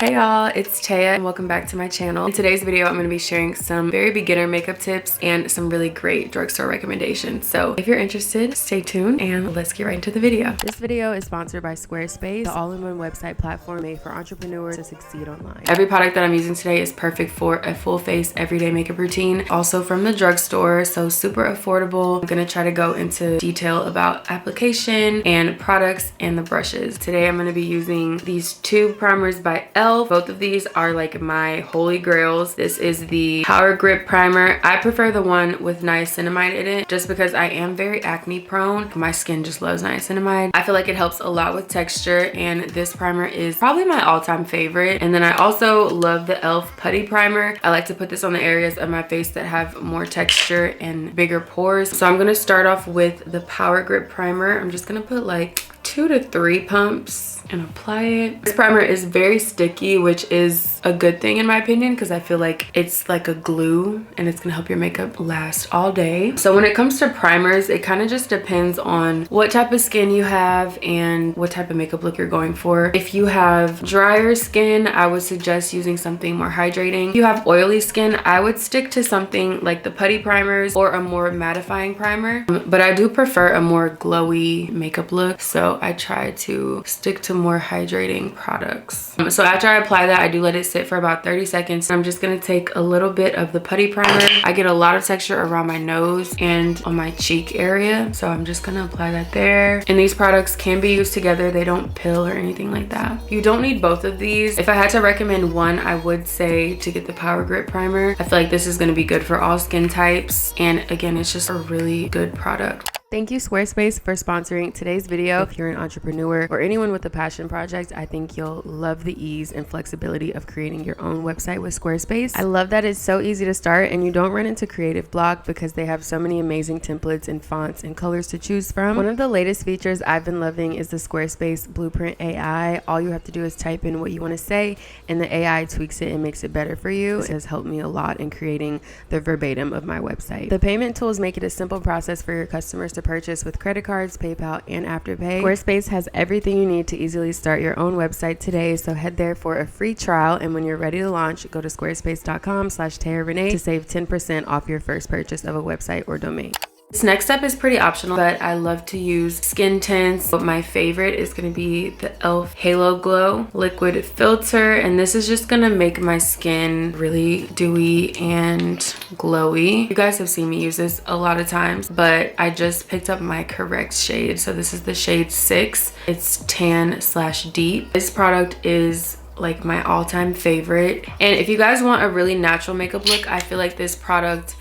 Hey y'all, it's Taya and welcome back to my channel. In today's video, I'm going to be sharing some very beginner makeup tips and some really great drugstore recommendations. So if you're interested, stay tuned and let's get right into the video. This video is sponsored by Squarespace, the all-in-one website platform made for entrepreneurs to succeed online. Every product that I'm using today is perfect for a full face everyday makeup routine, also from the drugstore, so super affordable. I'm going to try to go into detail about application and products and the brushes. Today I'm going to be using these two primers by Elle. Both of these are like my holy grails. This is the Power Grip Primer. I prefer the one with niacinamide in it just because I am very acne prone. My skin just loves niacinamide. I feel like it helps a lot with texture, and this primer is probably my all-time favorite. And then I also love the e.l.f. Putty Primer. I like to put this on the areas of my face that have more texture and bigger pores. So I'm gonna start off with the Power Grip Primer. I'm just gonna put like 2 to 3 pumps and apply it. This primer is very sticky, which is a good thing in my opinion because I feel like it's like a glue and it's gonna help your makeup last all day. So when it comes to primers, it kind of just depends on what type of skin you have and what type of makeup look you're going for. If you have drier skin, I would suggest using something more hydrating. If you have oily skin, I would stick to something like the putty primers or a more mattifying primer. But I do prefer a more glowy makeup look, so I try to stick to more hydrating products. So after I apply that, I do let it sit for about 30 seconds. I'm just gonna take a little bit of the putty primer. I get a lot of texture around my nose and on my cheek area, so I'm just gonna apply that there. And these products can be used together. They don't pill or anything like that. You don't need both of these. If I had to recommend one, I would say to get the Power Grip Primer. I feel like this is gonna be good for all skin types, and again, it's just a really good product. Thank you Squarespace for sponsoring today's video. If you're an entrepreneur or anyone with a passion project, I think you'll love the ease and flexibility of creating your own website with Squarespace. I love that it's so easy to start and you don't run into creative block because they have so many amazing templates and fonts and colors to choose from. One of the latest features I've been loving is the Squarespace Blueprint AI. All you have to do is type in what you want to say and the AI tweaks it and makes it better for you. It has helped me a lot in creating the verbatim of my website. The payment tools make it a simple process for your customers to purchase with credit cards, PayPal, and Afterpay. Squarespace has everything you need to easily start your own website today, so head there for a free trial, and when you're ready to launch, go to squarespace.com/TayaRenee to save 10% off your first purchase of a website or domain. This next step is pretty optional, but I love to use skin tints. But my favorite is going to be the e.l.f. Halo Glow Liquid Filter, and this is just going to make my skin really dewy and glowy. You guys have seen me use this a lot of times, but I just picked up my correct shade. So this is the shade 6. It's tan/deep. This product is like my all-time favorite, and if you guys want a really natural makeup look, I feel like this product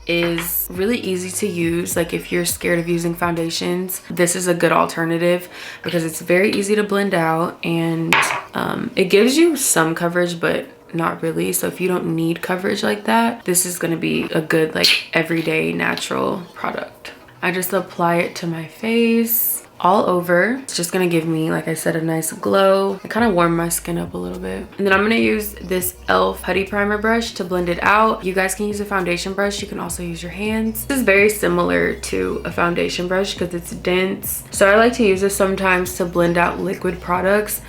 is really easy to use. Like if you're scared of using foundations, this is a good alternative because it's very easy to blend out, and it gives you some coverage but not really. So if you don't need coverage like that, this is going to be a good like everyday natural product. I just apply it to my face all over. It's just gonna give me, like I said, a nice glow. It kind of warm my skin up a little bit. And then I'm gonna use this e.l.f. Putty Primer brush to blend it out. You guys can use a foundation brush. You can also use your hands. This is very similar to a foundation brush because it's dense. So I like to use this sometimes to blend out liquid products.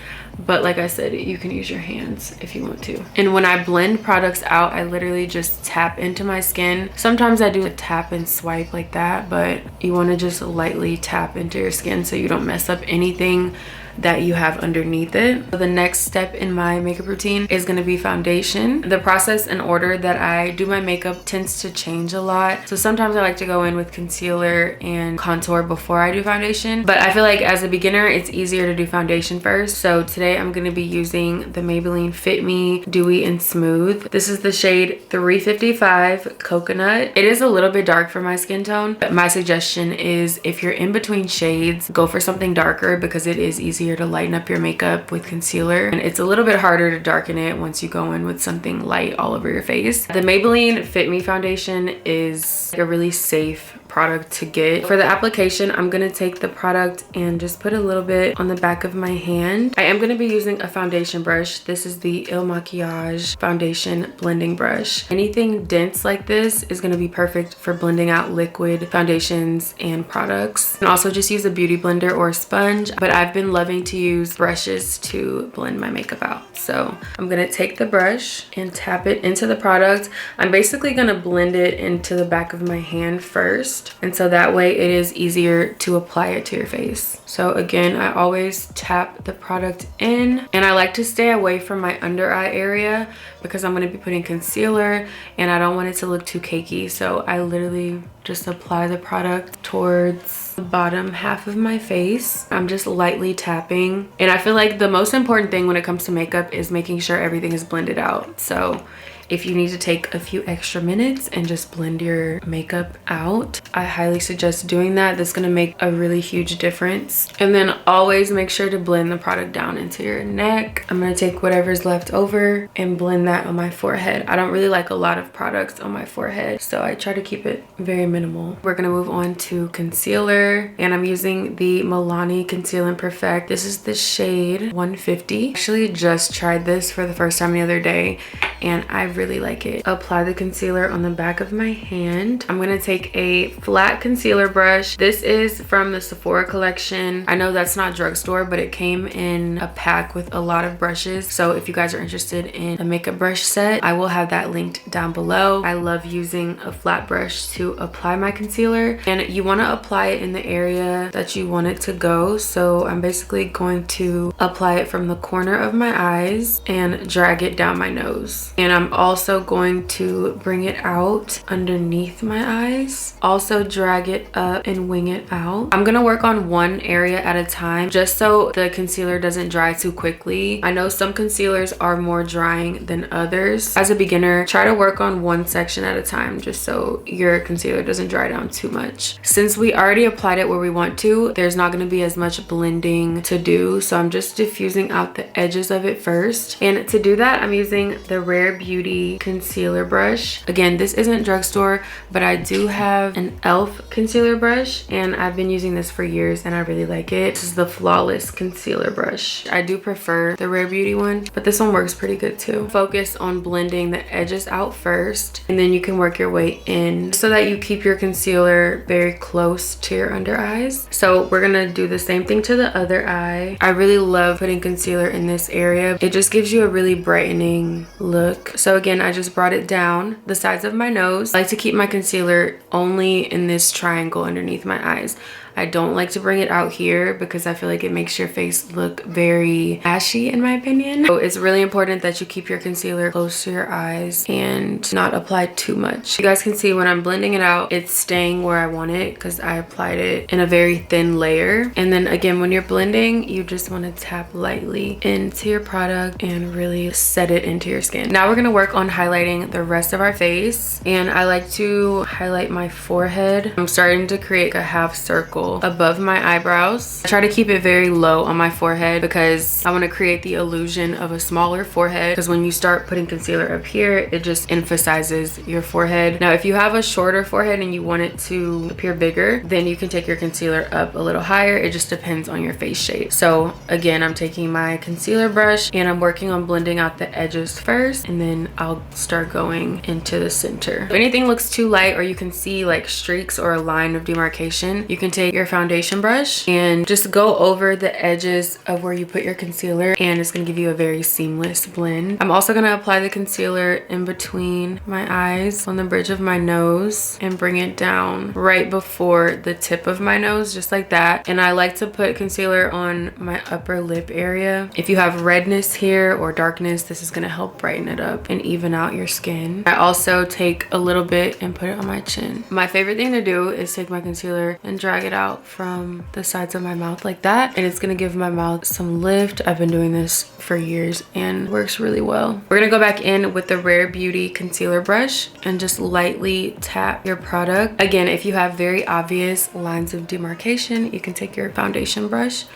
But like I said, you can use your hands if you want to. And when I blend products out, I literally just tap into my skin. Sometimes I do a tap and swipe like that, but you want to just lightly tap into your skin so you don't mess up anything that you have underneath it. So the next step in my makeup routine is going to be foundation. The process and order that I do my makeup tends to change a lot. So sometimes I like to go in with concealer and contour before I do foundation, but I feel like as a beginner it's easier to do foundation first. So today I'm going to be using the Maybelline Fit Me Dewy and Smooth. This is the shade 355 Coconut. It is a little bit dark for my skin tone, but my suggestion is if you're in between shades, go for something darker because it is easier to lighten up your makeup with concealer, and it's a little bit harder to darken it once you go in with something light all over your face. The Maybelline Fit Me foundation is a really safe product to get. For the application, I'm gonna take the product and just put a little bit on the back of my hand. I am gonna be using a foundation brush. This is the Il Makiage foundation blending brush. Anything dense like this is gonna be perfect for blending out liquid foundations and products. And also just use a beauty blender or a sponge, but I've been loving to use brushes to blend my makeup out. So I'm gonna take the brush and tap it into the product. I'm basically gonna blend it into the back of my hand first, and so that way it is easier to apply it to your face. So again, I always tap the product in, and I like to stay away from my under eye area because I'm going to be putting concealer and I don't want it to look too cakey. So I literally just apply the product towards the bottom half of my face. I'm just lightly tapping, and I feel like the most important thing when it comes to makeup is making sure everything is blended out. So if you need to take a few extra minutes and just blend your makeup out, I highly suggest doing that. That's gonna make a really huge difference. And then always make sure to blend the product down into your neck. I'm gonna take whatever's left over and blend that on my forehead. I don't really like a lot of products on my forehead, so I try to keep it very minimal. We're gonna move on to concealer, and I'm using the Milani Conceal and Perfect. This is the shade 150. I actually just tried this for the first time the other day, and I really like it. Apply the concealer on the back of my hand. I'm gonna take a flat concealer brush. This is from the Sephora collection. I know that's not drugstore, but it came in a pack with a lot of brushes. So if you guys are interested in a makeup brush set, I will have that linked down below. I love using a flat brush to apply my concealer, and you wanna apply it in the area that you want it to go. So I'm basically going to apply it from the corner of my eyes and drag it down my nose. And I'm also going to bring it out underneath my eyes. Also drag it up and wing it out. I'm gonna work on one area at a time just so the concealer doesn't dry too quickly. I know some concealers are more drying than others. As a beginner, try to work on one section at a time just so your concealer doesn't dry down too much. Since we already applied it where we want to, there's not gonna be as much blending to do. So I'm just diffusing out the edges of it first. And to do that, I'm using the Rare Beauty concealer brush. Again, this isn't drugstore, but I do have an e.l.f. concealer brush, and I've been using this for years and I really like it. This is the Flawless concealer brush. I do prefer the Rare Beauty one, but this one works pretty good too. Focus on blending the edges out first, and then you can work your way in so that you keep your concealer very close to your under eyes. So we're gonna do the same thing to the other eye. I really love putting concealer in this area. It just gives you a really brightening look. So again, I just brought it down the sides of my nose. I like to keep my concealer only in this triangle underneath my eyes. I don't like to bring it out here because I feel like it makes your face look very ashy in my opinion. So it's really important that you keep your concealer close to your eyes and not apply too much. You guys can see when I'm blending it out, it's staying where I want it because I applied it in a very thin layer. And then again, when you're blending, you just want to tap lightly into your product and really set it into your skin. Now we're going to work on highlighting the rest of our face, and I like to highlight my forehead. I'm starting to create a half circle above my eyebrows. I try to keep it very low on my forehead because I want to create the illusion of a smaller forehead, because when you start putting concealer up here, it just emphasizes your forehead. Now if you have a shorter forehead and you want it to appear bigger, then you can take your concealer up a little higher. It just depends on your face shape. So again, I'm taking my concealer brush and I'm working on blending out the edges first, and then I'll start going into the center. If anything looks too light or you can see like streaks or a line of demarcation, you can take your foundation brush and just go over the edges of where you put your concealer, and it's going to give you a very seamless blend. I'm also going to apply the concealer in between my eyes on the bridge of my nose and bring it down right before the tip of my nose, just like that. And I like to put concealer on my upper lip area. If you have redness here or darkness, this is going to help brighten it up and even out your skin. I also take a little bit and put it on my chin. My favorite thing to do is take my concealer and drag it out from the sides of my mouth like that, and it's gonna give my mouth some lift. I've been doing this for years and works really well. We're gonna go back in with the Rare Beauty concealer brush and just lightly tap your product. Again, if you have very obvious lines of demarcation, you can take your foundation brush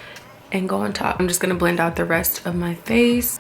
and go on top. I'm just gonna blend out the rest of my face.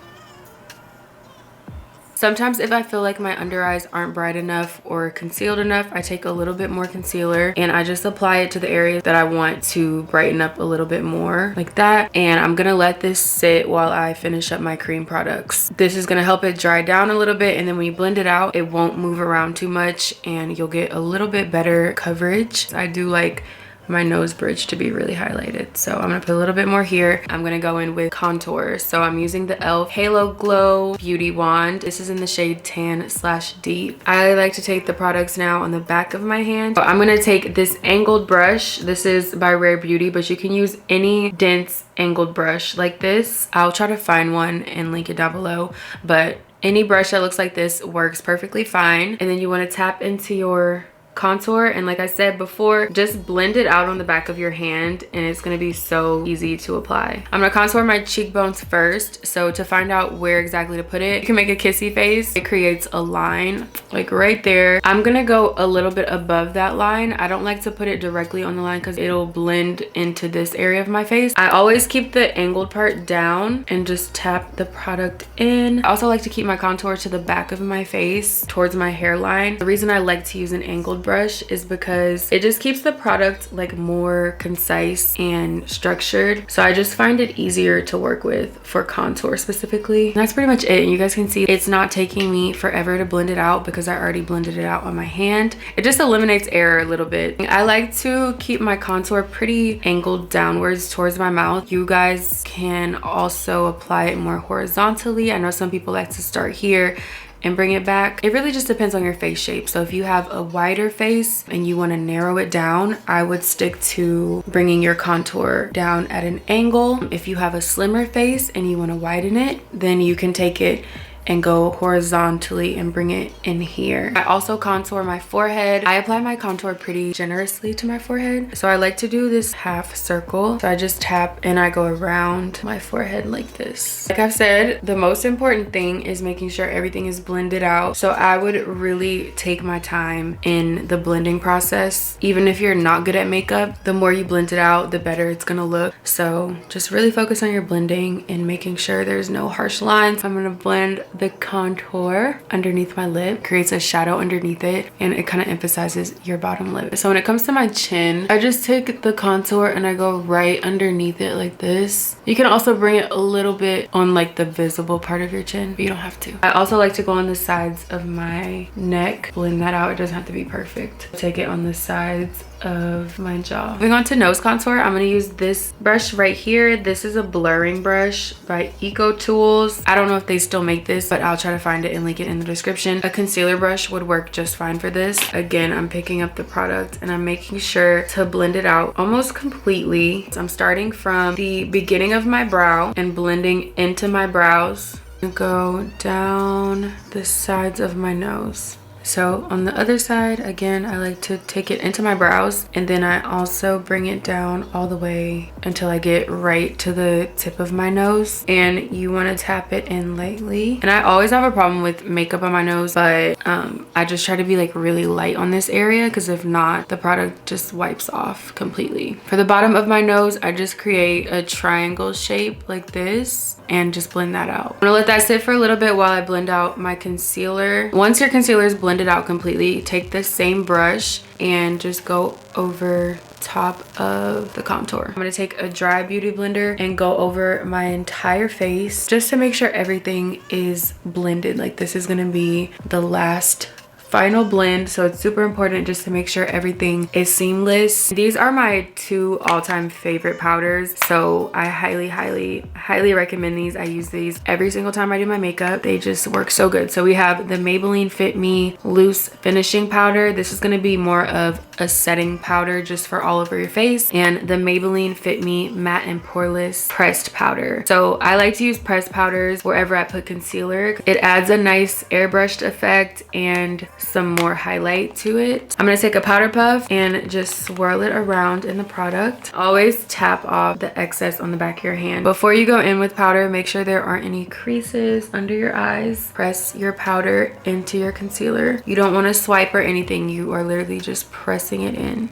Sometimes if I feel like my under eyes aren't bright enough or concealed enough, I take a little bit more concealer and I just apply it to the areas that I want to brighten up a little bit more, like that. And I'm gonna let this sit while I finish up my cream products. This is gonna help it dry down a little bit, and then when you blend it out, it won't move around too much and you'll get a little bit better coverage. I do like my nose bridge to be really highlighted, so I'm gonna put a little bit more here. I'm gonna go in with contour, so I'm using the e.l.f. Halo Glow Beauty Wand. This is in the shade Tan/Deep. I like to take the products now on the back of my hand. So I'm gonna take this angled brush. This is by Rare Beauty, but you can use any dense angled brush like this. I'll try to find one and link it down below, but any brush that looks like this works perfectly fine. And then you want to tap into your contour, and like I said before, just blend it out on the back of your hand and it's going to be so easy to apply. I'm going to contour my cheekbones first, so to find out where exactly to put it, you can make a kissy face. It creates a line like right there. I'm going to go a little bit above that line. I don't like to put it directly on the line because it'll blend into this area of my face. I always keep the angled part down and just tap the product in. I also like to keep my contour to the back of my face towards my hairline. The reason I like to use an angled brush is because it just keeps the product like more concise and structured, so I just find it easier to work with for contour specifically. And that's pretty much it. And you guys can see it's not taking me forever to blend it out because I already blended it out on my hand. It just eliminates error a little bit. I like to keep my contour pretty angled downwards towards my mouth. You guys can also apply it more horizontally. I know some people like to start here and bring it back. It really just depends on your face shape. So if you have a wider face and you want to narrow it down, I would stick to bringing your contour down at an angle. If you have a slimmer face and you want to widen it, then you can take it and go horizontally and bring it in here. I also contour my forehead. I apply my contour pretty generously to my forehead, so I like to do this half circle. So I just tap and I go around my forehead like this. Like I've said, the most important thing is making sure everything is blended out. So I would really take my time in the blending process. Even if you're not good at makeup, the more you blend it out, the better it's gonna look. So just really focus on your blending and making sure there's no harsh lines. I'm gonna blend the contour underneath my lip, creates a shadow underneath it, and it kind of emphasizes your bottom lip. So when it comes to my chin, I just take the contour and I go right underneath it like this. You can also bring it a little bit on like the visible part of your chin, but you don't have to. I also like to go on the sides of my neck, blend that out. It doesn't have to be perfect. Take it on the sides of my jaw. Moving on to nose contour, I'm going to use this brush right here. This is a blurring brush by Eco Tools. I don't know if they still make this, but I'll try to find it and link it in the description. A concealer brush would work just fine for this. Again, I'm picking up the product and I'm making sure to blend it out almost completely. So I'm starting from the beginning of my brow and blending into my brows and go down the sides of my nose. So on the other side, again, I like to take it into my brows, and then I also bring it down all the way until I get right to the tip of my nose. And you want to tap it in lightly. And I always have a problem with makeup on my nose, but I just try to be like really light on this area, because if not, the product just wipes off completely. For the bottom of my nose, I just create a triangle shape like this and just blend that out. I'm gonna let that sit for a little bit while I blend out my concealer. Once your concealer is blended out completely, take this same brush and just go over top of the contour. I'm gonna take a dry beauty blender and go over my entire face just to make sure everything is blended. Like, this is gonna be the last final blend, so it's super important just to make sure everything is seamless. These are my two all-time favorite powders, so I highly recommend these. I use these every single time I do my makeup. They just work so good. So we have the Maybelline Fit Me Loose Finishing Powder. This is going to be more of a setting powder just for all over your face, and the Maybelline Fit Me Matte and Poreless Pressed Powder. So I like to use pressed powders wherever I put concealer. It adds a nice airbrushed effect and some more highlight to it. I'm gonna take a powder puff and just swirl it around in the product. Always tap off the excess on the back of your hand. Before you go in with powder, make sure there aren't any creases under your eyes. Press your powder into your concealer. You don't want to swipe or anything. You are literally just pressing it in.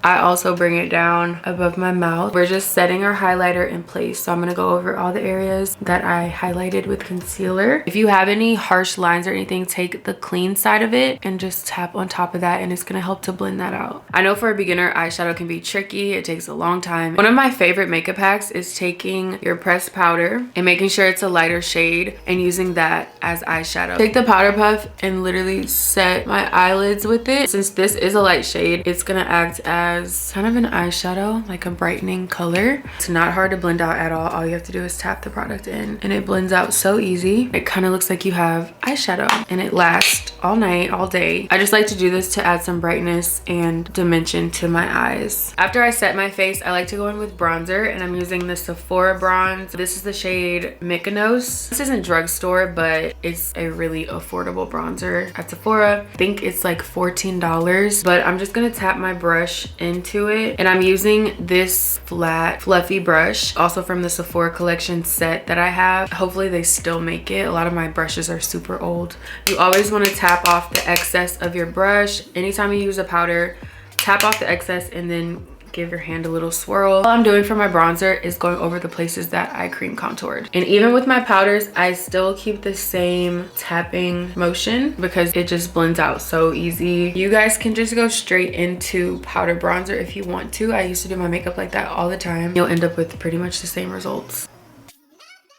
I also bring it down above my mouth. We're just setting our highlighter in place. So I'm gonna go over all the areas that I highlighted with concealer. If you have any harsh lines or anything, take the clean side of it and just tap on top of that, and it's gonna help to blend that out. I know for a beginner, eyeshadow can be tricky. It takes a long time. One of my favorite makeup hacks is taking your pressed powder and making sure it's a lighter shade and using that as eyeshadow. Take the powder puff and literally set my eyelids with it. Since this is a light shade, it's gonna act as kind of an eyeshadow, like a brightening color. It's not hard to blend out at all. All you have to do is tap the product in and it blends out so easy. It kind of looks like you have eyeshadow and it lasts all night, all day. I just like to do this to add some brightness and dimension to my eyes. After I set my face, I like to go in with bronzer, and I'm using the Sephora Bronze. This is the shade Mykonos. This isn't drugstore, but it's a really affordable bronzer at Sephora. I think it's like $14, but I'm just gonna tap my brush into it, and I'm using this flat fluffy brush, also from the Sephora collection set that I have. Hopefully they still make it. A lot of my brushes are super old. You always want to tap off the excess of your brush. Anytime you use a powder, tap off the excess and then give your hand a little swirl. All I'm doing for my bronzer is going over the places that I cream contoured. And even with my powders, I still keep the same tapping motion because it just blends out so easy. You guys can just go straight into powder bronzer if you want to. I used to do my makeup like that all the time. You'll end up with pretty much the same results.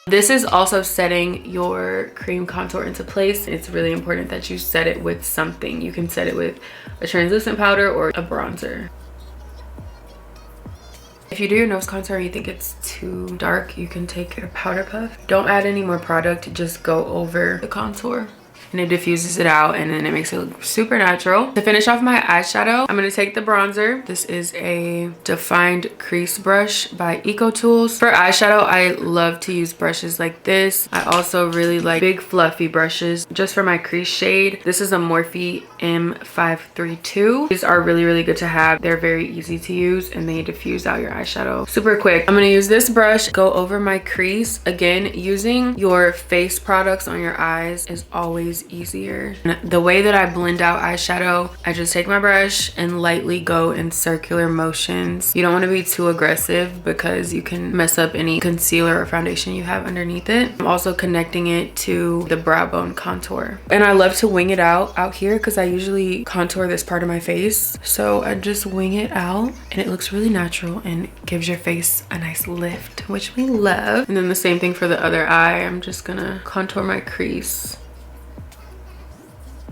This is also setting your cream contour into place. It's really important that you set it with something. You can set it with a translucent powder or a bronzer. If you do your nose contour and you think it's too dark, you can take your powder puff. Don't add any more product, just go over the contour. And it diffuses it out, and then it makes it look super natural. To finish off my eyeshadow, I'm gonna take the bronzer. This is a defined crease brush by Eco Tools. For eyeshadow, I love to use brushes like this. I also really like big fluffy brushes just for my crease shade. This is a Morphe M532. These are really, really good to have. They're very easy to use and they diffuse out your eyeshadow super quick. I'm gonna use this brush, go over my crease. Again, using your face products on your eyes is always easier. And the way that I blend out eyeshadow, I just take my brush and lightly go in circular motions. You don't want to be too aggressive because you can mess up any concealer or foundation you have underneath it. I'm also connecting it to the brow bone contour. And I love to wing it out here because I usually contour this part of my face. So I just wing it out and it looks really natural and gives your face a nice lift, which we love. And then the same thing for the other eye. I'm just gonna contour my crease.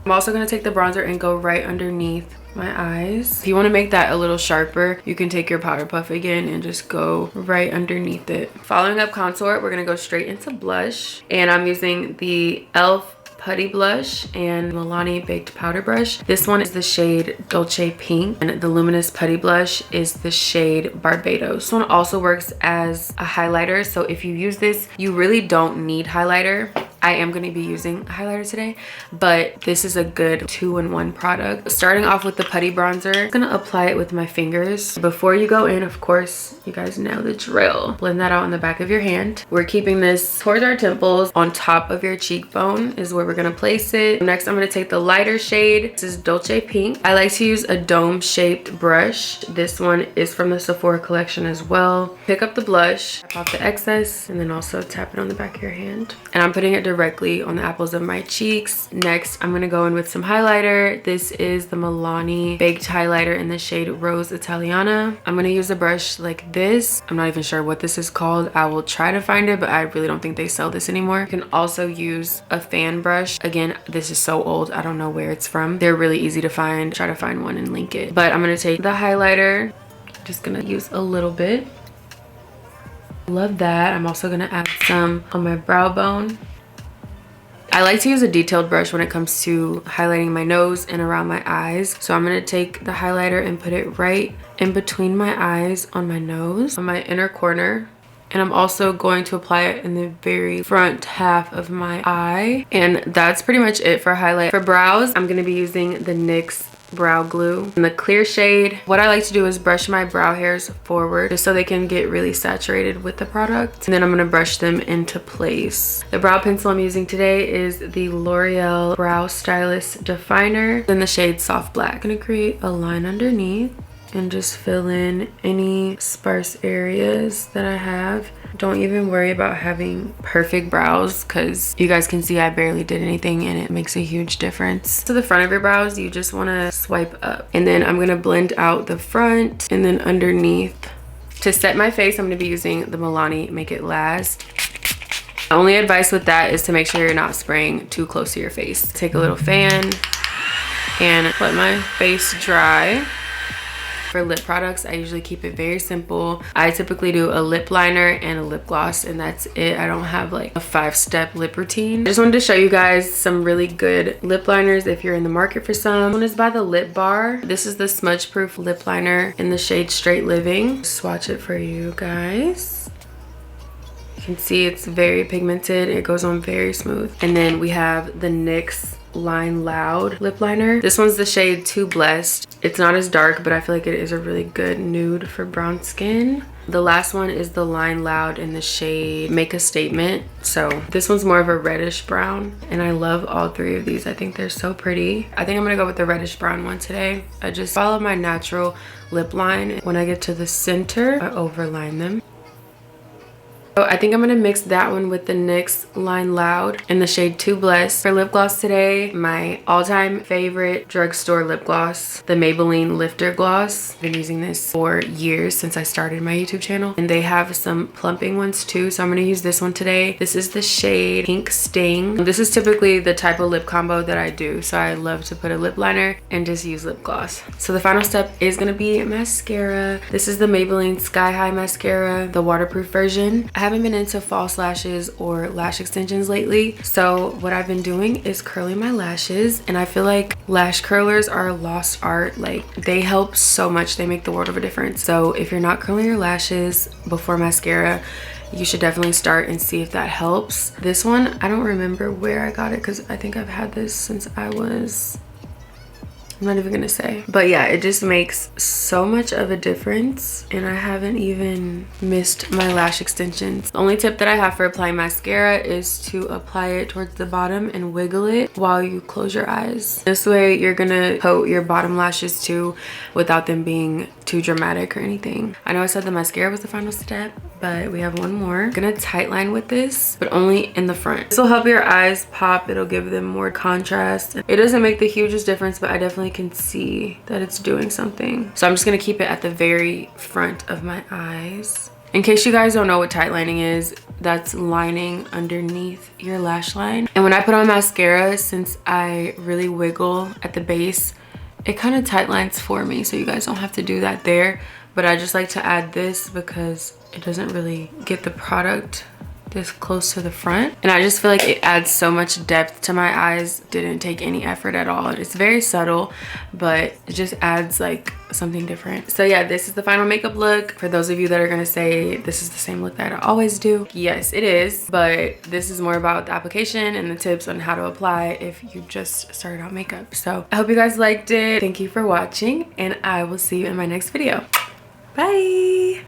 I'm also gonna take the bronzer and go right underneath my eyes. If you wanna make that a little sharper, you can take your powder puff again and just go right underneath it. Following up contour, we're gonna go straight into blush. And I'm using the e.l.f. Putty Blush and Milani Baked Powder Brush. This one is the shade Dolce Pink, and the Luminous Putty Blush is the shade Barbados. This one also works as a highlighter, so if you use this, you really don't need highlighter. I am going to be using a highlighter today, but this is a good 2-in-1 product. Starting off with the putty bronzer, I'm going to apply it with my fingers. Before you go in, of course, you guys know the drill. Blend that out on the back of your hand. We're keeping this towards our temples. On top of your cheekbone is where we're going to place it. Next, I'm going to take the lighter shade. This is Dolce Pink. I like to use a dome-shaped brush. This one is from the Sephora collection as well. Pick up the blush, tap off the excess, and then also tap it on the back of your hand. And I'm putting it directly on the apples of my cheeks. Next, I'm gonna go in with some highlighter. This is the Milani Baked Highlighter in the shade Rose Italiana. I'm gonna use a brush like this. I'm not even sure what this is called. I will try to find it, but I really don't think they sell this anymore. You can also use a fan brush. Again, this is so old, I don't know where it's from. They're really easy to find. Try to find one and link it. But I'm gonna take the highlighter. Just gonna use a little bit. Love that. I'm also gonna add some on my brow bone. I like to use a detailed brush when it comes to highlighting my nose and around my eyes. So I'm gonna take the highlighter and put it right in between my eyes on my nose, on my inner corner. And I'm also going to apply it in the very front half of my eye. And that's pretty much it for highlight. For brows, I'm gonna be using the NYX brow glue in the clear shade. What I like to do is brush my brow hairs forward just so they can get really saturated with the product, and then I'm going to brush them into place. The brow pencil I'm using today is the L'Oreal Brow Stylist Definer in the shade Soft Black. I'm going to create a line underneath and just fill in any sparse areas that I have. Don't even worry about having perfect brows because you guys can see I barely did anything and it makes a huge difference. To the front of your brows, you just want to swipe up, and then I'm going to blend out the front and then underneath. To set my face, I'm going to be using the Milani Make It Last. My only advice with that is to make sure you're not spraying too close to your face. Take a little fan and let my face dry. For lip products, I usually keep it very simple. I typically do a lip liner and a lip gloss, and that's it. I don't have like a 5-step lip routine. I just wanted to show you guys some really good lip liners if you're in the market for some. One is by the Lip Bar. This is the smudge proof lip liner in the shade Straight Living. Swatch it for you guys. You can see it's very pigmented. It goes on very smooth. And then we have the NYX Line Loud lip liner. This one's the shade Too Blessed. It's not as dark, but I feel like it is a really good nude for brown skin. The last one is the Line Loud in the shade Make a Statement. So this one's more of a reddish brown, and I love all three of these. I think they're so pretty. I think I'm gonna go with the reddish brown one today. I just follow my natural lip line. When I get to the center, I overline them. So I think I'm gonna mix that one with the NYX Line Loud in the shade Too Blessed. For lip gloss today, my all-time favorite drugstore lip gloss, the Maybelline Lifter Gloss. I've been using this for years, since I started my YouTube channel. And they have some plumping ones too, so I'm gonna use this one today. This is the shade Pink Sting. This is typically the type of lip combo that I do, so I love to put a lip liner and just use lip gloss. So the final step is gonna be mascara. This is the Maybelline Sky High Mascara, the waterproof version. I haven't been into false lashes or lash extensions lately, so what I've been doing is curling my lashes, and I feel like lash curlers are a lost art. Like, they help so much. They make the world of a difference. So if you're not curling your lashes before mascara, you should definitely start and see if that helps. This one, I don't remember where I got it because I think I've had this since I was, I'm not even gonna say. But yeah, it just makes so much of a difference, and I haven't even missed my lash extensions. The only tip that I have for applying mascara is to apply it towards the bottom and wiggle it while you close your eyes. This way you're gonna coat your bottom lashes too without them being too dramatic or anything. I know I said the mascara was the final step, but we have one more. I'm gonna tight line with this, but only in the front. This will help your eyes pop. It'll give them more contrast. It doesn't make the hugest difference, but I definitely can see that it's doing something. So I'm just gonna keep it at the very front of my eyes. In case you guys don't know what tight lining is, that's lining underneath your lash line. And when I put on mascara, since I really wiggle at the base, it kind of tight lines for me, so you guys don't have to do that there. But I just like to add this because it doesn't really get the product this close to the front, and I just feel like it adds so much depth to my eyes. Didn't take any effort at all. It's very subtle, but it just adds like something different. So yeah, this is the final makeup look. For those of you that are gonna say this is the same look that I always do, yes it is, but this is more about the application and the tips on how to apply if you just started out makeup. So I hope you guys liked it. Thank you for watching, and I will see you in my next video. Bye.